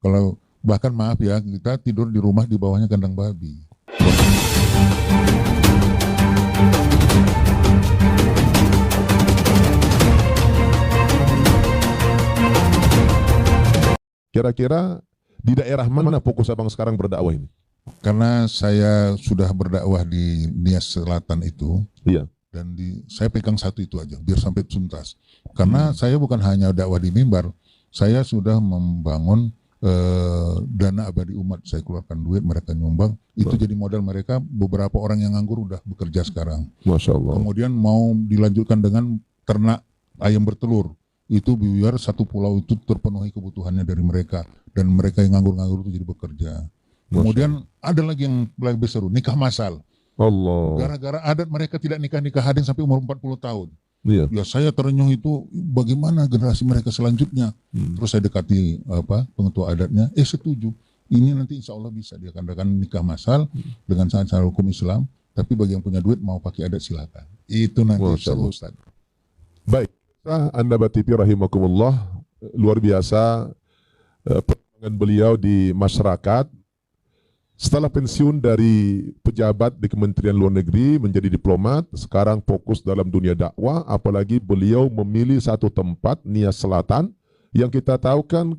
Kalau bahkan maaf ya, kita tidur di rumah di bawahnya kandang babi. Kira-kira di daerah mana fokus abang sekarang berdakwah ini? Karena saya sudah berdakwah di Nias Selatan itu, Iya. dan saya pegang satu itu aja, biar sampai tuntas. Karena saya bukan hanya dakwah di mimbar, saya sudah membangun dana abadi umat. Saya keluarkan duit, mereka nyumbang, itu jadi modal mereka. Beberapa orang yang nganggur udah bekerja sekarang. Masya Allah. Kemudian mau dilanjutkan dengan ternak ayam bertelur, itu biar satu pulau itu terpenuhi kebutuhannya dari mereka, dan mereka yang nganggur-nganggur itu jadi bekerja. Kemudian ada lagi yang lebih seru, nikah massal. Allah. Gara-gara adat mereka tidak nikah-nikah hadin sampai umur 40 tahun. Iya. Ya saya terenyuh itu, bagaimana generasi mereka selanjutnya. Terus saya dekati pengetua adatnya, setuju. Ini nanti insya Allah bisa diadakan nikah massal dengan syarat hukum Islam. Tapi bagi yang punya duit mau pakai adat silakan. Itu nanti seru, Ustaz. Baik, Anda TV rahimakumullah, luar biasa perjuangan beliau di masyarakat. Setelah pensiun dari pejabat di Kementerian Luar Negeri menjadi diplomat, sekarang fokus dalam dunia dakwah, apalagi beliau memilih satu tempat, Nias Selatan, yang kita tahu kan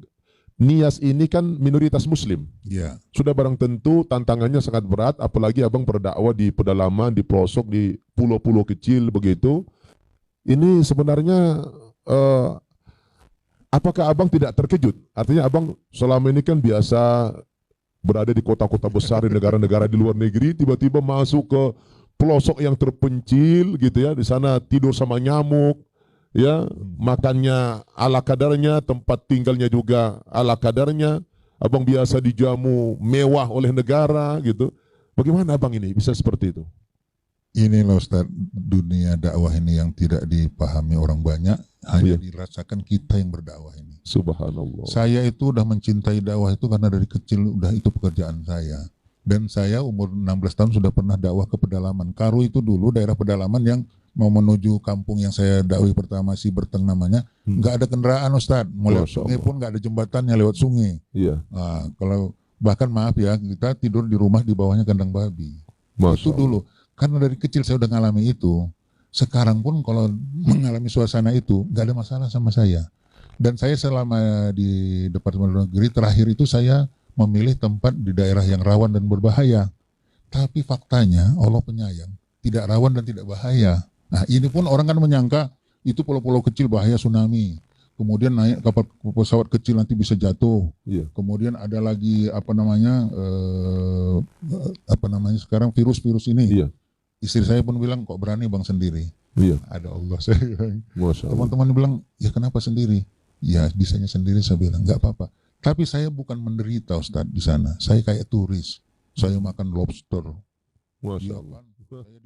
Nias ini kan minoritas muslim. Ya. Sudah barang tentu tantangannya sangat berat, apalagi abang berdakwah di pedalaman, di pelosok, di pulau-pulau kecil begitu. Ini sebenarnya apakah abang tidak terkejut? Artinya abang selama ini kan biasa berada di kota-kota besar di negara-negara di luar negeri, tiba-tiba masuk ke pelosok yang terpencil gitu ya, di sana tidur sama nyamuk, ya, makannya ala kadarnya, tempat tinggalnya juga ala kadarnya, abang biasa dijamu mewah oleh negara gitu. Bagaimana abang ini bisa seperti itu? Ini loh Ustaz, dunia dakwah ini yang tidak dipahami orang banyak, hanya dirasakan kita yang berdakwah ini. Subhanallah. Saya itu udah mencintai dakwah itu karena dari kecil udah itu pekerjaan saya. Dan saya umur 16 tahun sudah pernah dakwah ke pedalaman. Karu itu dulu daerah pedalaman yang mau menuju kampung yang saya dakwah pertama, si Berteng namanya, nggak ada kendaraan Ustaz. Mau lewat sungai pun nggak ada jembatannya, lewat sungai. Iya. Nah, kalau bahkan maaf ya, kita tidur di rumah di bawahnya kandang babi. Itu dulu. Karena dari kecil saya udah ngalami itu. Sekarang pun kalau mengalami suasana itu nggak ada masalah sama saya. Dan saya selama di Departemen Luar Negeri terakhir itu saya memilih tempat di daerah yang rawan dan berbahaya. Tapi faktanya Allah penyayang, tidak rawan dan tidak bahaya. Nah ini pun orang kan menyangka itu pulau-pulau kecil bahaya tsunami. Kemudian naik kapal pesawat kecil nanti bisa jatuh. Iya. Kemudian ada lagi apa namanya sekarang virus-virus ini. Iya. Istri saya pun bilang, kok berani bang sendiri? Iya. Ada Allah, saya bilang. Masya Allah. Teman-teman bilang, ya kenapa sendiri? Ya bisanya sendiri, saya bilang, nggak apa-apa. Tapi saya bukan menderita Ustadz di sana. Saya kayak turis. Saya makan lobster. Masya Allah. Saya